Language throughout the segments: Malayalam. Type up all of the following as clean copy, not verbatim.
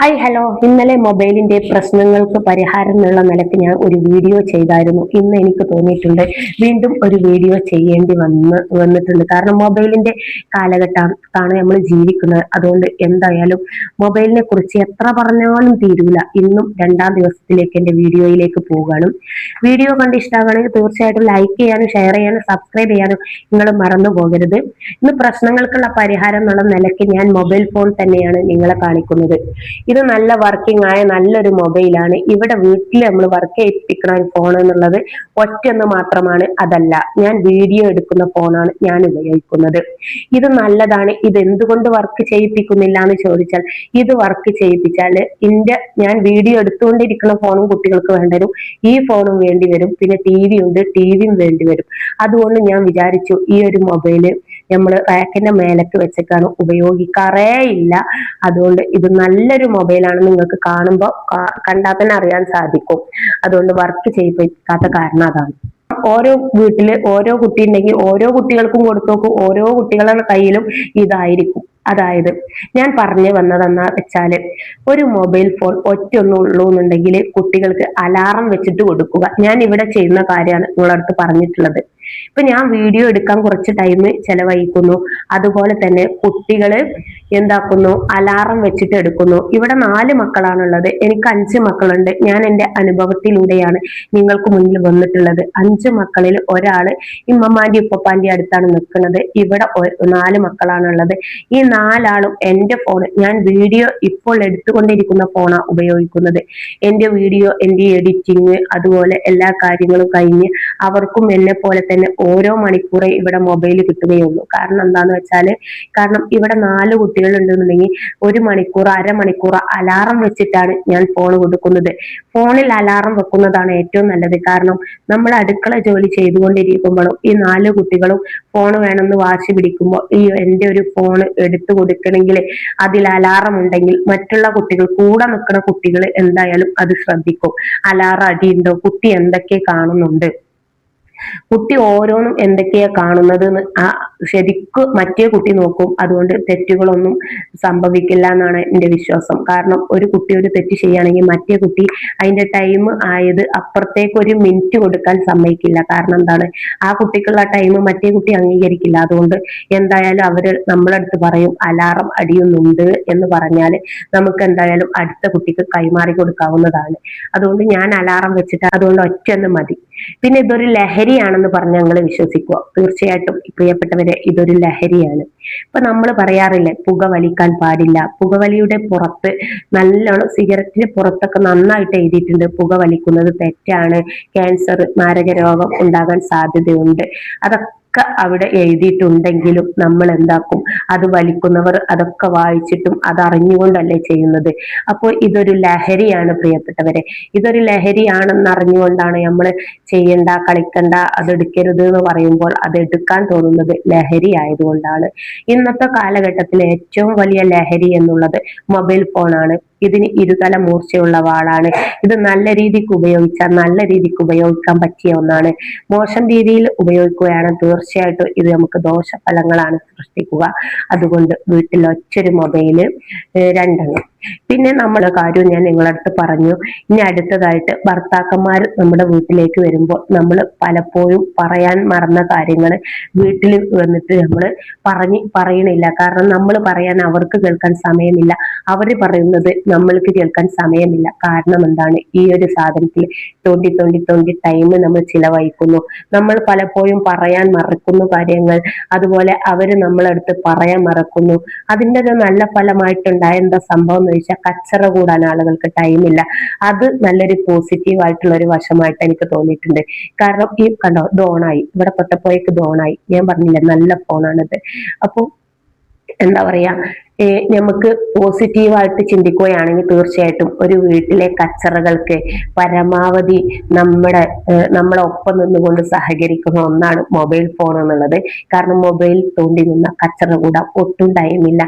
ഹായ് ഹലോ, ഇന്നലെ മൊബൈലിന്റെ പ്രശ്നങ്ങൾക്ക് പരിഹാരം എന്നുള്ള നിലയ്ക്ക് ഞാൻ ഒരു വീഡിയോ ചെയ്തായിരുന്നു. ഇന്ന് എനിക്ക് തോന്നിയിട്ടുണ്ട് വീണ്ടും ഒരു വീഡിയോ ചെയ്യേണ്ടി വന്നിട്ടുണ്ട്. കാരണം മൊബൈലിന്റെ കാലഘട്ടത്താണ് നമ്മൾ ജീവിക്കുന്നത്. അതുകൊണ്ട് എന്തായാലും മൊബൈലിനെ കുറിച്ച് എത്ര പറഞ്ഞാലും തീരൂല. ഇന്നും രണ്ടാം ദിവസത്തിലേക്ക് എന്റെ വീഡിയോയിലേക്ക് പോവുകയാണ്. വീഡിയോ കണ്ട് ഇഷ്ടമാണെങ്കിൽ തീർച്ചയായിട്ടും ലൈക്ക് ചെയ്യാനും ഷെയർ ചെയ്യാനും സബ്സ്ക്രൈബ് ചെയ്യാനും നിങ്ങൾ മറന്നു പോകരുത്. ഇന്ന് പ്രശ്നങ്ങൾക്കുള്ള പരിഹാരം എന്നുള്ള നിലയ്ക്ക് ഞാൻ മൊബൈൽ ഫോൺ തന്നെയാണ് നിങ്ങളെ കാണിക്കുന്നത്. ഇത് നല്ല വർക്കിംഗ് ആയ നല്ലൊരു മൊബൈലാണ്. ഇവിടെ വീട്ടിൽ നമ്മൾ വർക്ക് ചെയ്യിപ്പിക്കുന്ന ഒരു ഫോൺ എന്നുള്ളത് ഒറ്റൊന്ന് മാത്രമാണ്. അതല്ല, ഞാൻ വീഡിയോ എടുക്കുന്ന ഫോണാണ് ഞാൻ ഉപയോഗിക്കുന്നത്. ഇത് നല്ലതാണ്. ഇത് എന്തുകൊണ്ട് വർക്ക് ചെയ്യിപ്പിക്കുന്നില്ല എന്ന് ചോദിച്ചാൽ, ഇത് വർക്ക് ചെയ്യിപ്പിച്ചാൽ ഞാൻ വീഡിയോ എടുത്തുകൊണ്ടിരിക്കുന്ന ഫോണും കുട്ടികൾക്ക് വേണ്ടി വരും, ഈ ഫോണും വേണ്ടി വരും, പിന്നെ ടി ഉണ്ട്, ടിവിയും വേണ്ടി വരും. അതുകൊണ്ട് ഞാൻ വിചാരിച്ചു ഈ ഒരു മൊബൈല് നമ്മൾ റാക്കിന്റെ മേലക്ക് വെച്ചിട്ടാണ് ഉപയോഗിക്കാറേ ഇല്ല. അതുകൊണ്ട് ഇത് നല്ലൊരു മൊബൈലാണ്. നിങ്ങൾക്ക് കാണുമ്പോൾ കണ്ടാൽ തന്നെ അറിയാൻ സാധിക്കും. അതുകൊണ്ട് വർക്ക് ചെയ്യിപ്പിക്കാത്ത കാരണം അതാണ്. ഓരോ വീട്ടില് ഓരോ കുട്ടി ഉണ്ടെങ്കിൽ ഓരോ കുട്ടികൾക്കും കൊടുത്തു നോക്കും, ഓരോ കുട്ടികളുടെ കയ്യിലും ഇതായിരിക്കും. അതായത് ഞാൻ പറഞ്ഞു വന്നതെന്നാ വെച്ചാല്, ഒരു മൊബൈൽ ഫോൺ ഒറ്റൊന്നുള്ളൂ എന്നുണ്ടെങ്കിൽ കുട്ടികൾക്ക് അലാറം വെച്ചിട്ട് കൊടുക്കുക. ഞാൻ ഇവിടെ ചെയ്യുന്ന കാര്യമാണ് നിങ്ങളടുത്ത് പറഞ്ഞിട്ടുള്ളത്. ഇപ്പൊ ഞാൻ വീഡിയോ എടുക്കാൻ കുറച്ച് ടൈം ചെലവഴിക്കുന്നു. അതുപോലെ തന്നെ കുട്ടികള് എന്താക്കുന്നു, അലാറം വെച്ചിട്ട് എടുക്കുന്നു. ഇവിടെ 4 മക്കളാണുള്ളത്, എനിക്ക് 5 മക്കളുണ്ട്. ഞാൻ എൻ്റെ അനുഭവത്തിലൂടെയാണ് നിങ്ങൾക്ക് മുന്നിൽ വന്നിട്ടുള്ളത്. 5 മക്കളിൽ ഒരാള് ഇമ്മമാന്റെ ഉപ്പപ്പാന്റെ അടുത്താണ് നിൽക്കുന്നത്. ഇവിടെ 4 മക്കളാണുള്ളത്. ഈ 4 ആളും എൻ്റെ ഫോൺ, ഞാൻ വീഡിയോ ഇപ്പോൾ എടുത്തുകൊണ്ടിരിക്കുന്ന ഫോണാണ് ഉപയോഗിക്കുന്നത്. എൻ്റെ വീഡിയോ, എൻ്റെ എഡിറ്റിങ്, അതുപോലെ എല്ലാ കാര്യങ്ങളും കഴിഞ്ഞ് അവർക്കും എന്നെ പോലെ തന്നെ ഓരോ മണിക്കൂറേ ഇവിടെ മൊബൈൽ കിട്ടുകയുള്ളൂ. കാരണം എന്താന്ന് വെച്ചാല്, കാരണം ഇവിടെ 4 കുട്ടികൾ ഉണ്ടെന്നുണ്ടെങ്കിൽ 1 മണിക്കൂർ അരമണിക്കൂർ അലാറം വെച്ചിട്ടാണ് ഞാൻ ഫോൺ കൊടുക്കുന്നത്. ഫോണിൽ അലാറം വെക്കുന്നതാണ് ഏറ്റവും നല്ലത്. കാരണം നമ്മൾ അടുക്കള ജോലി ചെയ്തുകൊണ്ടിരിക്കുമ്പോഴും ഈ 4 കുട്ടികളും ഫോൺ വേണമെന്ന് വാശി പിടിക്കുമ്പോൾ ഈ എൻ്റെ ഒരു ഫോൺ എടുത്തു കൊടുക്കണമെങ്കിൽ അതിൽ അലാറം ഉണ്ടെങ്കിൽ മറ്റുള്ള കുട്ടികൾ, കൂടെ നിൽക്കുന്ന കുട്ടികൾ എന്തായാലും അത് ശ്രദ്ധിക്കും. അലാറം അടിയുണ്ടോ, കുട്ടി എന്തൊക്കെ കാണുന്നുണ്ട്, കുട്ടി ഓരോന്നും എന്തൊക്കെയാ കാണുന്നത് ശരിക്കും മറ്റേ കുട്ടി നോക്കും. അതുകൊണ്ട് തെറ്റുകളൊന്നും സംഭവിക്കില്ല എന്നാണ് എൻ്റെ വിശ്വാസം. കാരണം ഒരു കുട്ടി ഒരു തെറ്റ് ചെയ്യുകയാണെങ്കിൽ മറ്റേ കുട്ടി അതിന്റെ ടൈം ആയത് അപ്പുറത്തേക്ക് 1 മിനിറ്റ് കൊടുക്കാൻ സമ്മതിക്കില്ല. കാരണം എന്താണ്, ആ കുട്ടിക്കുള്ള ടൈം മറ്റേ കുട്ടി അംഗീകരിക്കില്ല. അതുകൊണ്ട് എന്തായാലും അവര് നമ്മളടുത്ത് പറയും അലാറം അടിയുന്നുണ്ട് എന്ന് പറഞ്ഞാൽ നമുക്ക് എന്തായാലും അടുത്ത കുട്ടിക്ക് കൈമാറി കൊടുക്കാവുന്നതാണ്. അതുകൊണ്ട് ഞാൻ അലാറം വെച്ചിട്ട് അതുകൊണ്ട് ഒറ്റൊന്ന് മതി. പിന്നെ ഇതൊരു ലഹരിയാണെന്ന് പറഞ്ഞ് ഞങ്ങൾ വിശ്വസിക്കുക. തീർച്ചയായിട്ടും പ്രിയപ്പെട്ടവരെ, ഇതൊരു ലഹരിയാണ്. ഇപ്പൊ നമ്മൾ പറയാറില്ലേ, പുക വലിക്കാൻ പാടില്ല. പുകവലിയുടെ പുറത്ത് നല്ലോണം, സിഗരറ്റിന് പുറത്തൊക്കെ നന്നായിട്ട് എഴുതിയിട്ടുണ്ട് പുക വലിക്കുന്നത് തെറ്റാണ്, ക്യാൻസർ, മാരക രോഗം ഉണ്ടാകാൻ സാധ്യതയുണ്ട്. അതൊക്കെ അവിടെ എഴുതിയിട്ടുണ്ടെങ്കിലും നമ്മൾ എന്താക്കും, അത് വലിക്കുന്നവർ അതൊക്കെ വായിച്ചിട്ടും അത് അറിഞ്ഞുകൊണ്ടല്ലേ ചെയ്യുന്നത്. അപ്പോൾ ഇതൊരു ലഹരിയാണ് പ്രിയപ്പെട്ടവരെ. ഇതൊരു ലഹരിയാണെന്ന് അറിഞ്ഞുകൊണ്ടാണ് നമ്മൾ ചെയ്യണ്ട, കളിക്കണ്ട, അത് എടുക്കരുത് എന്ന് പറയുമ്പോൾ അത് എടുക്കാൻ തോന്നുന്നത് ലഹരി ആയതുകൊണ്ടാണ്. ഇന്നത്തെ കാലഘട്ടത്തിൽ ഏറ്റവും വലിയ ലഹരി എന്നുള്ളത് മൊബൈൽ ഫോണാണ്. ഇതിന് ഇരുതല മൂർച്ചയുള്ള വാളാണ്. ഇത് നല്ല രീതിക്ക് ഉപയോഗിച്ചാൽ നല്ല രീതിക്ക് ഉപയോഗിക്കാൻ പറ്റിയ ഒന്നാണ്. മോശം രീതിയിൽ ഉപയോഗിക്കുകയാണ് തീർച്ചയായിട്ടും ഇത് നമുക്ക് ദോഷഫലങ്ങളാണ് സൃഷ്ടിക്കുക. അതുകൊണ്ട് വീട്ടിൽ ഒറ്റൊരു മൊബൈല്, 2 പിന്നെ നമ്മളെ കാര്യം ഞാൻ നിങ്ങളടുത്ത് പറഞ്ഞു. ഇനി അടുത്തതായിട്ട് ഭർത്താക്കന്മാർ നമ്മുടെ വീട്ടിലേക്ക് വരുമ്പോൾ നമ്മൾ പലപ്പോഴും പറയാൻ മറന്ന കാര്യങ്ങൾ വീട്ടിൽ വന്നിട്ട് നമ്മൾ പറയണില്ല. കാരണം നമ്മൾ പറയാൻ അവർക്ക് കേൾക്കാൻ സമയമില്ല, അവർ പറയുന്നത് നമ്മൾക്ക് കേൾക്കാൻ സമയമില്ല. കാരണം എന്താണ്, ഈ ഒരു സാധനത്തിൽ തോണ്ടി ടൈം നമ്മൾ ചിലവഴിക്കുന്നു. നമ്മൾ പലപ്പോഴും പറയാൻ മറക്കുന്നു കാര്യങ്ങൾ. അതുപോലെ അവര് നമ്മളടുത്ത് പറയാൻ മറക്കുന്നു. അതിൻ്റെ ഒരു നല്ല ഫലമായിട്ടുണ്ടായ എന്താ സംഭവം എന്ന് ചോദിച്ചാൽ, കച്ചറ കൂടാൻ ആളുകൾക്ക് ടൈമില്ല. അത് നല്ലൊരു പോസിറ്റീവ് ആയിട്ടുള്ള ഒരു വശമായിട്ട് എനിക്ക് തോന്നിയിട്ടുണ്ട്. കാരണം ഈ കണ്ടോ, ഇത് ഓണായി, ഇവിടെ പൊട്ടപ്പോയേക്ക് ഇത് ഓണായി. ഞാൻ പറഞ്ഞില്ലേ നല്ല ഫോണാണിത്. അപ്പൊ എന്താ പറയാ, നമുക്ക് പോസിറ്റീവായിട്ട് ചിന്തിക്കുകയാണെങ്കിൽ തീർച്ചയായിട്ടും ഒരു വീട്ടിലെ കച്ചറകൾക്ക് പരമാവധി നമ്മളെ ഒപ്പം നിന്നുകൊണ്ട് സഹകരിക്കുന്ന ഒന്നാണ് മൊബൈൽ ഫോൺ എന്നുള്ളത്. കാരണം മൊബൈൽ തോണ്ടി നിന്ന കച്ചറ കൂടാൻ ഒട്ടും ടൈമില്ല.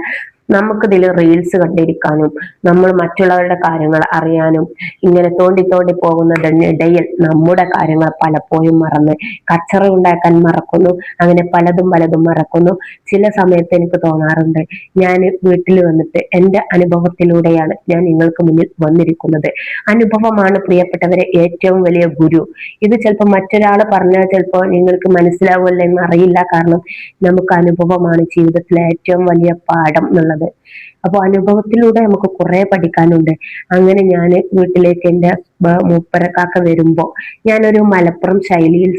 നമുക്കിതിൽ റീൽസ് കണ്ടിരിക്കാനും നമ്മൾ മറ്റുള്ളവരുടെ കാര്യങ്ങൾ അറിയാനും ഇങ്ങനെ തോണ്ടി തോണ്ടി പോകുന്നതിനിടയിൽ നമ്മുടെ കാര്യങ്ങൾ പലപ്പോഴും മറന്ന് കച്ചറ ഉണ്ടാക്കാൻ മറക്കുന്നു. അങ്ങനെ പലതും പലതും മറക്കുന്നു. ചില സമയത്ത് എനിക്ക് തോന്നാറുണ്ട്, ഞാൻ വീട്ടിൽ വന്നിട്ട് എൻ്റെ അനുഭവത്തിലൂടെയാണ് ഞാൻ നിങ്ങൾക്ക് മുന്നിൽ വന്നിരിക്കുന്നത്. അനുഭവമാണ് പ്രിയപ്പെട്ടവരെ ഏറ്റവും വലിയ ഗുരു. ഇത് ചിലപ്പോൾ മറ്റൊരാൾ പറഞ്ഞാൽ ചിലപ്പോൾ നിങ്ങൾക്ക് മനസ്സിലാവുമല്ലോ എന്ന് അറിയില്ല. കാരണം നമുക്ക് അനുഭവമാണ് ജീവിതത്തിലെ ഏറ്റവും വലിയ പാഠം എന്നുള്ളത്. അപ്പോൾ അനുഭവത്തിലൂടെ നമുക്ക് കുറെ പഠിക്കാനുണ്ട്. അങ്ങനെ ഞാൻ വീട്ടിലേക്ക് എൻ്റെ മൂപ്പരക്കാക്ക വരുമ്പോൾ ഞാനൊരു മലപ്പുറം ശൈലിയിൽ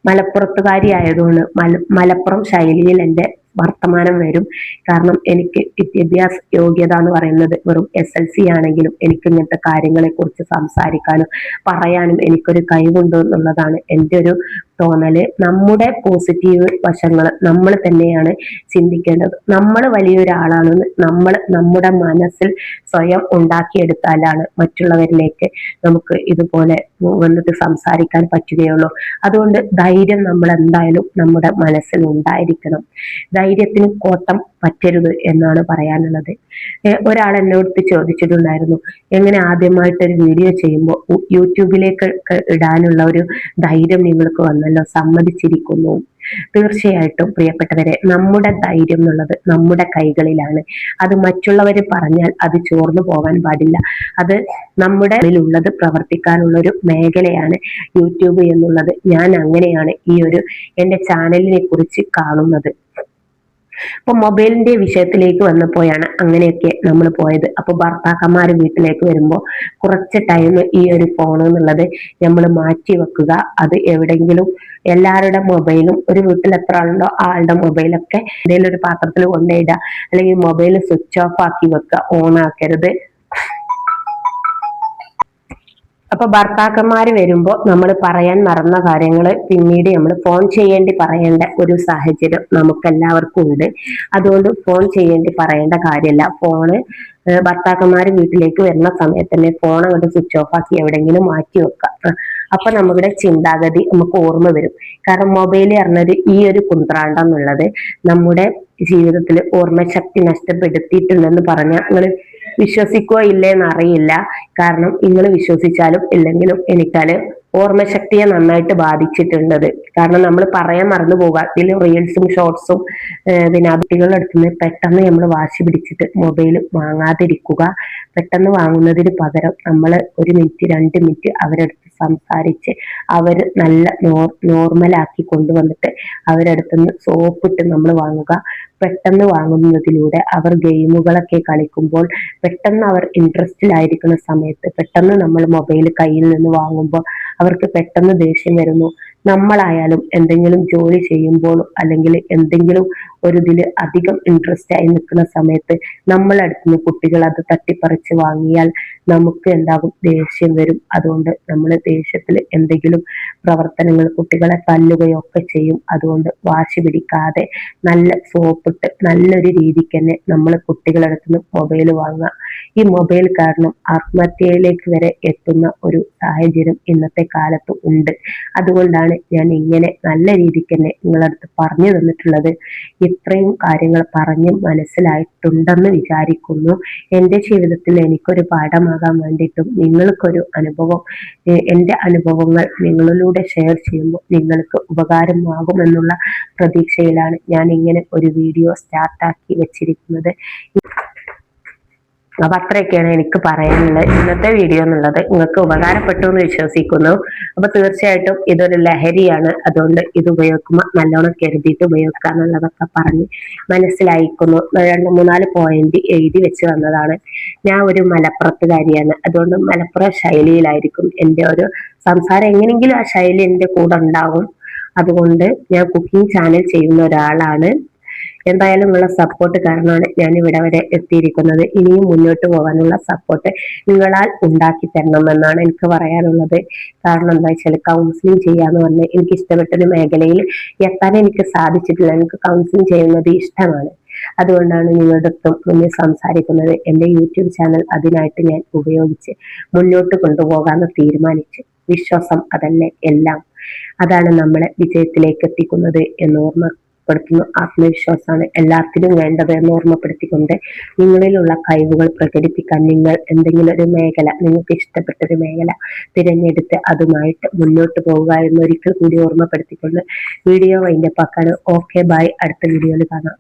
മലപ്പുറത്തുകാരി ആയതുകൊണ്ട് മലപ്പുറം ശൈലിയിൽ എൻ്റെ വർത്തമാനം വരും. കാരണം എനിക്ക് വിദ്യാഭ്യാസ യോഗ്യത എന്ന് പറയുന്നത് വെറും SLC ആണെങ്കിലും എനിക്ക് ഇങ്ങനത്തെ കാര്യങ്ങളെ കുറിച്ച് സംസാരിക്കാനും പറയാനും എനിക്കൊരു കഴിവുണ്ട് എന്നുള്ളതാണ് എൻ്റെ ഒരു തോന്നല്. നമ്മുടെ പോസിറ്റീവ് വശങ്ങൾ നമ്മൾ തന്നെയാണ് ചിന്തിക്കേണ്ടത്. നമ്മൾ വലിയൊരാളാണെന്ന് നമ്മൾ നമ്മുടെ മനസ്സിൽ സ്വയം ഉണ്ടാക്കിയെടുത്താലാണ് മറ്റുള്ളവരിലേക്ക് നമുക്ക് ഇതുപോലെ വന്നിട്ട് സംസാരിക്കാൻ പറ്റുകയുള്ളൂ. അതുകൊണ്ട് ധൈര്യം നമ്മൾ എന്തായാലും നമ്മുടെ മനസ്സിൽ ഉണ്ടായിരിക്കണം. ധൈര്യത്തിന് കോട്ടം പറ്റരുത് എന്നാണ് പറയാനുള്ളത്. ഒരാൾ എന്നോട് ചോദിച്ചിട്ടുണ്ടായിരുന്നു, എങ്ങനെ ആദ്യമായിട്ടൊരു വീഡിയോ ചെയ്യുമ്പോൾ യൂട്യൂബിലേക്ക് ഇടാനുള്ള ഒരു ധൈര്യം നിങ്ങൾക്ക് വന്നല്ലോ, സമ്മതിച്ചിരിക്കുന്നു. തീർച്ചയായിട്ടും പ്രിയപ്പെട്ടവരെ, നമ്മുടെ ധൈര്യം എന്നുള്ളത് നമ്മുടെ കൈകളിലാണ്. അത് മറ്റുള്ളവർ പറഞ്ഞാൽ അത് ചോർന്നു പോകാൻ പാടില്ല. അത് നമ്മുടെ ഉള്ളത് പ്രവർത്തിക്കാനുള്ള ഒരു മേഖലയാണ് യൂട്യൂബ് എന്നുള്ളത്. ഞാൻ അങ്ങനെയാണ് ഈ ഒരു എൻ്റെ ചാനലിനെ കുറിച്ച് കാണുന്നത്. അപ്പൊ മൊബൈലിന്റെ വിഷയത്തിലേക്ക് വന്നപ്പോഴാണ് അങ്ങനെയൊക്കെ നമ്മൾ പോയത്. അപ്പൊ ഭർത്താക്കന്മാർ വീട്ടിലേക്ക് വരുമ്പോൾ കുറച്ച് ടൈം ഈ ഒരു ഫോൺ എന്നുള്ളത് നമ്മൾ മാറ്റി വെക്കുക. അത് എവിടെയെങ്കിലും എല്ലാവരുടെ മൊബൈലും ഒരു വീട്ടിൽ എത്ര ആളുണ്ടോ ആളുടെ മൊബൈലൊക്കെ എന്തെങ്കിലും ഒരു പാത്രത്തിൽ കൊണ്ടുപോയിടുക, അല്ലെങ്കിൽ മൊബൈൽ സ്വിച്ച് ഓഫ് ആക്കി വെക്കുക, ഓൺ ആക്കരുത്. അപ്പൊ ഭർത്താക്കന്മാർ വരുമ്പോൾ നമ്മൾ പറയാൻ മറന്ന കാര്യങ്ങൾ പിന്നീട് നമ്മൾ ഫോൺ ചെയ്യേണ്ടി പറയേണ്ട ഒരു സാഹചര്യം നമുക്കെല്ലാവർക്കും ഉണ്ട്. അതുകൊണ്ട് ഫോൺ ചെയ്യേണ്ടി പറയേണ്ട കാര്യമില്ല. ഫോണ് ഭർത്താക്കന്മാർ വീട്ടിലേക്ക് വരുന്ന സമയത്ത് തന്നെ ഫോൺ അങ്ങോട്ട് സ്വിച്ച് ഓഫ് ആക്കി എവിടെയെങ്കിലും മാറ്റി വെക്കുക. അപ്പൊ നമ്മുടെ ചിന്താഗതി നമുക്ക് ഓർമ്മ വരും. കാരണം മൊബൈൽ പറഞ്ഞത് ഈ ഒരു കുന്ത്രാണ്ടം എന്നുള്ളത് നമ്മുടെ ജീവിതത്തിൽ ഓർമ്മശക്തി നഷ്ടപ്പെടുത്തിയിട്ടുണ്ടെന്ന് പറഞ്ഞാൽ നിങ്ങൾ വിശ്വസിക്കോ ഇല്ലേന്ന് അറിയില്ല. കാരണം നിങ്ങൾ വിശ്വസിച്ചാലും ഇല്ലെങ്കിലും എനിക്കത് ഓർമ്മശക്തിയെ നന്നായിട്ട് ബാധിച്ചിട്ടുണ്ടത്. കാരണം നമ്മൾ പറയാൻ മറന്നു പോകുക. ഇതിൽ റീൽസും ഷോർട്സും പിന്നെ കുട്ടികളുടെ അടുത്തുനിന്ന് പെട്ടെന്ന് നമ്മൾ വാശി പിടിച്ചിട്ട് മൊബൈൽ വാങ്ങാതിരിക്കുക. പെട്ടെന്ന് വാങ്ങുന്നതിന് പകരം നമ്മൾ 1 മിനിറ്റ് 2 മിനിറ്റ് അവരടുത്ത് സംസാരിച്ച് അവർ നല്ല നോർമലാക്കി കൊണ്ടുവന്നിട്ട് അവരടുത്തുനിന്ന് സോപ്പിട്ട് നമ്മൾ വാങ്ങുക. പെട്ടെന്ന് വാങ്ങുന്നതിലൂടെ അവർ ഗെയിമുകളൊക്കെ കളിക്കുമ്പോൾ പെട്ടെന്ന് അവർ ഇൻട്രസ്റ്റിലായിരിക്കുന്ന സമയത്ത് പെട്ടെന്ന് നമ്മൾ മൊബൈൽ കയ്യിൽ നിന്ന് വാങ്ങുമ്പോൾ അവർക്ക് പെട്ടെന്ന് ദേഷ്യം വരുന്നു. നമ്മളായാലും എന്തെങ്കിലും ജോലി ചെയ്യുമ്പോൾ അല്ലെങ്കിൽ എന്തെങ്കിലും ഒരു ഇതിൽ അധികം ഇൻട്രസ്റ്റ് ആയി നിൽക്കുന്ന സമയത്ത് നമ്മളടുത്തുനിന്ന് കുട്ടികൾ അത് തട്ടിപ്പറിച്ച് വാങ്ങിയാൽ നമുക്ക് എന്താകും, ദേഷ്യം വരും. അതുകൊണ്ട് നമ്മൾ ദേഷ്യത്തിൽ എന്തെങ്കിലും പ്രവർത്തനങ്ങൾ കുട്ടികളെ തല്ലുകയോ ഒക്കെ ചെയ്യും. അതുകൊണ്ട് വാശി പിടിക്കാതെ നല്ല സോപ്പിട്ട് നല്ലൊരു രീതിക്ക് തന്നെ നമ്മൾ കുട്ടികളടുത്തുനിന്ന് മൊബൈൽ വാങ്ങുക. ഈ മൊബൈൽ കാരണം ആത്മഹത്യയിലേക്ക് വരെ എത്തുന്ന ഒരു സാഹചര്യം ഇന്നത്തെ കാലത്ത് ഉണ്ട്. അതുകൊണ്ടാണ് ഞാൻ ഇങ്ങനെ നല്ല രീതിക്ക് തന്നെ നിങ്ങളടുത്ത് പറഞ്ഞു തന്നിട്ടുള്ളത്. ഇത്രയും കാര്യങ്ങൾ പറഞ്ഞ് മനസ്സിലായിട്ടുണ്ടെന്ന് വിചാരിക്കുന്നു. എൻ്റെ ജീവിതത്തിൽ എനിക്കൊരു പാഠമാകാൻ വേണ്ടിയിട്ടും നിങ്ങൾക്കൊരു അനുഭവം, എൻ്റെ അനുഭവങ്ങൾ നിങ്ങളിലൂടെ ഷെയർ ചെയ്യുമ്പോൾ നിങ്ങൾക്ക് ഉപകാരമാകുമെന്നുള്ള പ്രതീക്ഷയിലാണ് ഞാൻ ഇങ്ങനെ ഒരു വീഡിയോ സ്റ്റാർട്ടാക്കി വെച്ചിരിക്കുന്നത്. അപ്പൊ അത്രയൊക്കെയാണ് എനിക്ക് പറയാനുള്ളത്. ഇന്നത്തെ വീഡിയോ എന്നുള്ളത് നിങ്ങൾക്ക് ഉപകാരപ്പെട്ടു എന്ന് വിശ്വസിക്കുന്നു. അപ്പൊ തീർച്ചയായിട്ടും ഇതൊരു ലഹരിയാണ്. അതുകൊണ്ട് ഇത് ഉപയോഗിക്കുമ്പോൾ നല്ലോണം കരുതിയിട്ട് ഉപയോഗിക്കുക എന്നുള്ളതൊക്കെ പറഞ്ഞ് മനസ്സിലായിക്കുന്നു. 2-3-4 പോയിന്റ് എഴുതി വെച്ച് വന്നതാണ്. ഞാൻ ഒരു മലപ്പുറത്തുകാരിയാണ്. അതുകൊണ്ട് മലപ്പുറം ശൈലിയിലായിരിക്കും എൻ്റെ ഒരു സംസാരം. എങ്ങനെയെങ്കിലും ആ ശൈലി എൻ്റെ കൂടെ ഉണ്ടാകും. അതുകൊണ്ട് ഞാൻ കുക്കിംഗ് ചാനൽ ചെയ്യുന്ന ഒരാളാണ്. എന്തായാലും നിങ്ങളുടെ സപ്പോർട്ട് കാരണമാണ് ഞാൻ ഇവിടെ വരെ എത്തിയിരിക്കുന്നത്. ഇനിയും മുന്നോട്ട് പോകാനുള്ള സപ്പോർട്ട് നിങ്ങളാൽ ഉണ്ടാക്കി തരണമെന്നാണ് എനിക്ക് പറയാനുള്ളത്. കാരണം എന്താ വെച്ചാൽ കൗൺസിലിംഗ് ചെയ്യാന്ന് പറഞ്ഞാൽ എനിക്ക് ഇഷ്ടപ്പെട്ടൊരു മേഖലയിൽ എത്താൻ എനിക്ക് സാധിച്ചിട്ടില്ല. എനിക്ക് കൗൺസിലിംഗ് ചെയ്യുന്നത് ഇഷ്ടമാണ്. അതുകൊണ്ടാണ് നിങ്ങളുടെ മുന്നിൽ സംസാരിക്കുന്നത്. എൻ്റെ യൂട്യൂബ് ചാനൽ അതിനായിട്ട് ഞാൻ ഉപയോഗിച്ച് മുന്നോട്ട് കൊണ്ടുപോകാമെന്ന് തീരുമാനിച്ചു. വിശ്വാസം അതല്ലേ എല്ലാം. അതാണ് നമ്മളെ വിജയത്തിലേക്ക് എത്തിക്കുന്നത് എന്ന് ഓർമ്മപ്പെടുത്തുന്നു. ആത്മവിശ്വാസമാണ് എല്ലാത്തിനും വേണ്ടത് എന്ന് ഓർമ്മപ്പെടുത്തിക്കൊണ്ട് നിങ്ങളിലുള്ള കഴിവുകൾ പ്രകടിപ്പിക്കാൻ നിങ്ങൾ എന്തെങ്കിലും ഒരു മേഖല, നിങ്ങൾക്ക് ഇഷ്ടപ്പെട്ട ഒരു മേഖല തിരഞ്ഞെടുത്ത് അതുമായിട്ട് മുന്നോട്ട് പോവുക എന്നൊരിക്കൽ കൂടി ഓർമ്മപ്പെടുത്തിക്കൊണ്ട് വീഡിയോ വൈൻഡപ്പ് ആക്കാണ്. ഓക്കെ ബൈ, അടുത്ത വീഡിയോയിൽ കാണാം.